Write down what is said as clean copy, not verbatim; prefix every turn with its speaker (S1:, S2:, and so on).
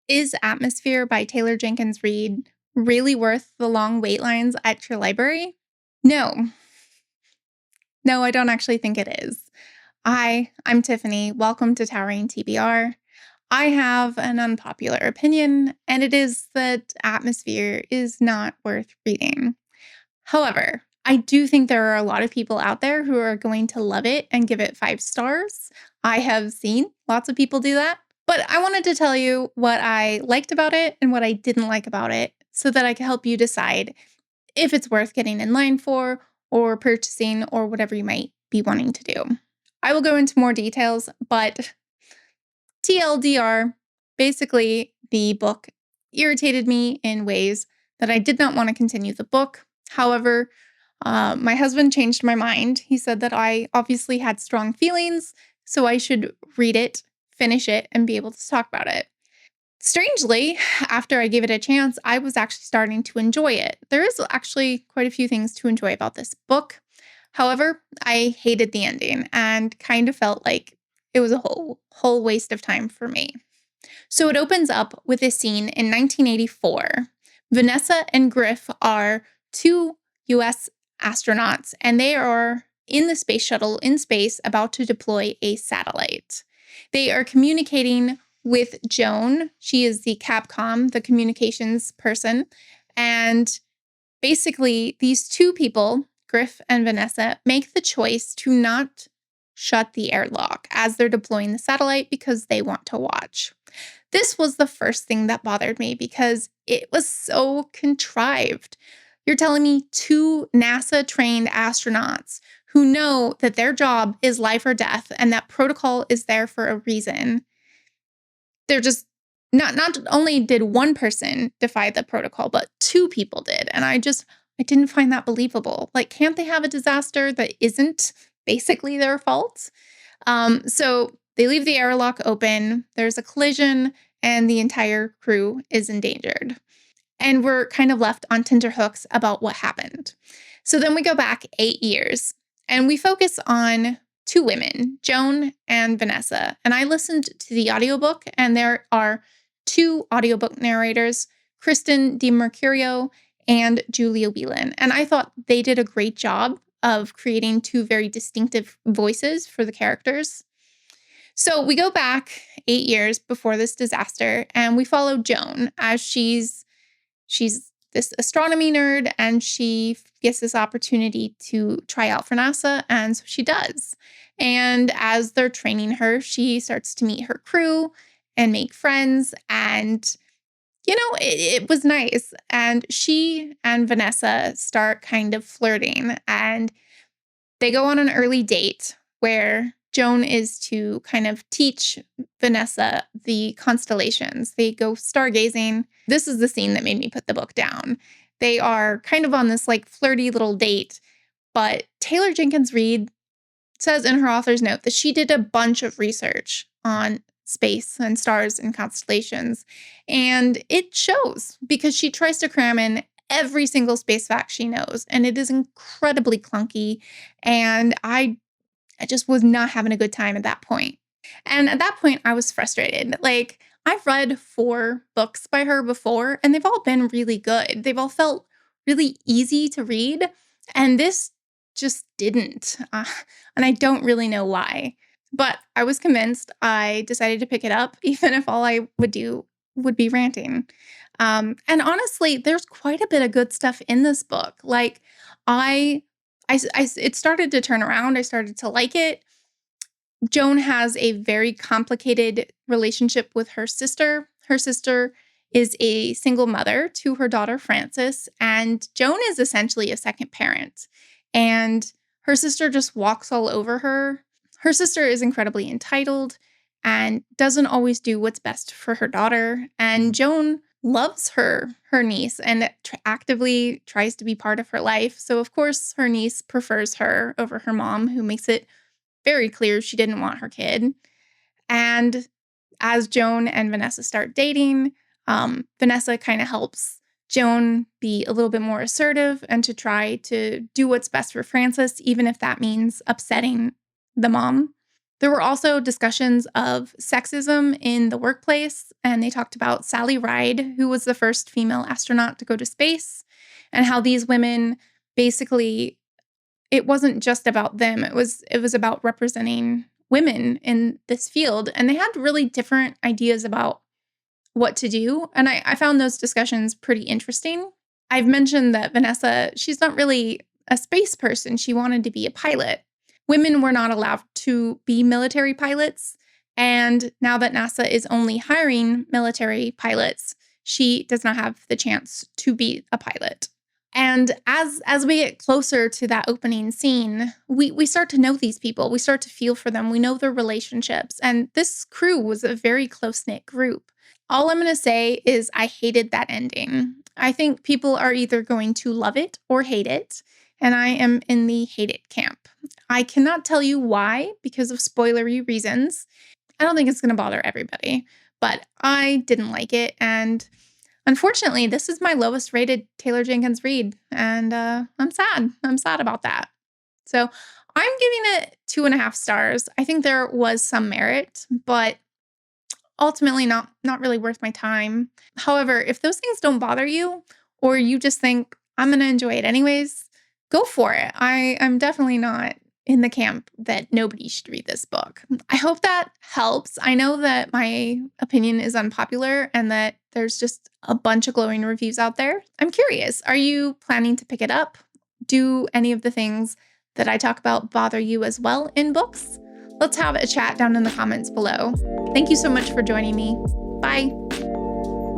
S1: Is Atmosphere by Taylor Jenkins Reid really worth the long wait lines at your library? No. No, I don't actually think it is. Hi, I'm Tiffany. Welcome to Towering TBR. I have an unpopular opinion, and it is that Atmosphere is not worth reading. However, I do think there are a lot of people out there who are going to love it and give it 5 stars. I have seen lots of people do that. But I wanted to tell you what I liked about it and what I didn't like about it so that I can help you decide if it's worth getting in line for or purchasing or whatever you might be wanting to do. I will go into more details, but TLDR, basically, the book irritated me in ways that I did not want to continue the book. However, my husband changed my mind. He said that I obviously had strong feelings, so I should read it, finish it, and be able to talk about it. Strangely, after I gave it a chance, I was actually starting to enjoy it. There is actually quite a few things to enjoy about this book. However, I hated the ending and kind of felt like it was a whole waste of time for me. So it opens up with a scene in 1984. Vanessa and Griff are two US astronauts, and they are in the space shuttle in space about to deploy a satellite. They are communicating with Joan. She is the Capcom, the communications person. And basically, these two people, Griff and Vanessa, make the choice to not shut the airlock as they're deploying the satellite because they want to watch. This was the first thing that bothered me because it was so contrived. You're telling me two NASA trained astronauts who know that their job is life or death and that protocol is there for a reason. They're just not only did one person defy the protocol, but two people did. And I didn't find that believable. Like, can't they have a disaster that isn't basically their fault? So they leave the airlock open, there's a collision, and the entire crew is endangered. And we're kind of left on tenterhooks about what happened. So then we go back 8 years and we focus on two women, Joan and Vanessa. And I listened to the audiobook, and there are two audiobook narrators, Kristen DiMercurio and Julia Whelan. And I thought they did a great job of creating two very distinctive voices for the characters. So we go back 8 years before this disaster, and we follow Joan as she's this astronomy nerd, and she gets this opportunity to try out for NASA, and so she does. And as they're training her, she starts to meet her crew and make friends, and it was nice. And she and Vanessa start kind of flirting, and they go on an early date where Joan is to kind of teach Vanessa the constellations. They go stargazing. This is the scene that made me put the book down. They are kind of on this like flirty little date, but Taylor Jenkins Reid says in her author's note that she did a bunch of research on space and stars and constellations. And it shows because she tries to cram in every single space fact she knows. And it is incredibly clunky. And I just was not having a good time at that point. And at that point, I was frustrated. Like, I've read 4 books by her before, and they've all been really good. They've all felt really easy to read. And this just didn't. And I don't really know why. But I was convinced. I decided to pick it up, even if all I would do would be ranting. And honestly, there's quite a bit of good stuff in this book. Like, it started to turn around. I started to like it. Joan has a very complicated relationship with her sister. Her sister is a single mother to her daughter, Frances, and Joan is essentially a second parent. And her sister just walks all over her. Her sister is incredibly entitled and doesn't always do what's best for her daughter. And Joan loves her niece and actively tries to be part of her life. So, of course, her niece prefers her over her mom, who makes it very clear she didn't want her kid. And as Joan and Vanessa start dating, Vanessa kind of helps Joan be a little bit more assertive and to try to do what's best for Frances, even if that means upsetting the mom. There were also discussions of sexism in the workplace, and they talked about Sally Ride, who was the first female astronaut to go to space, and how these women basically it wasn't just about them. It was about representing women in this field, and they had really different ideas about what to do, and I found those discussions pretty interesting. I've mentioned that Vanessa, she's not really a space person, she wanted to be a pilot. Women were not allowed to be military pilots, and now that NASA is only hiring military pilots, she does not have the chance to be a pilot. And as we get closer to that opening scene, we start to know these people. We start to feel for them. We know their relationships. And this crew was a very close-knit group. All I'm going to say is I hated that ending. I think people are either going to love it or hate it, and I am in the hate it camp. I cannot tell you why because of spoilery reasons. I don't think it's going to bother everybody, but I didn't like it, and unfortunately, this is my lowest rated Taylor Jenkins Reid, and I'm sad. I'm sad about that. So I'm giving it 2.5 stars. I think there was some merit, but ultimately not really worth my time. However, if those things don't bother you, or you just think I'm gonna enjoy it anyways, go for it. I'm definitely not in the camp that nobody should read this book. I hope that helps. I know that my opinion is unpopular and that there's just a bunch of glowing reviews out there. I'm curious, are you planning to pick it up? Do any of the things that I talk about bother you as well in books? Let's have a chat down in the comments below. Thank you so much for joining me. Bye.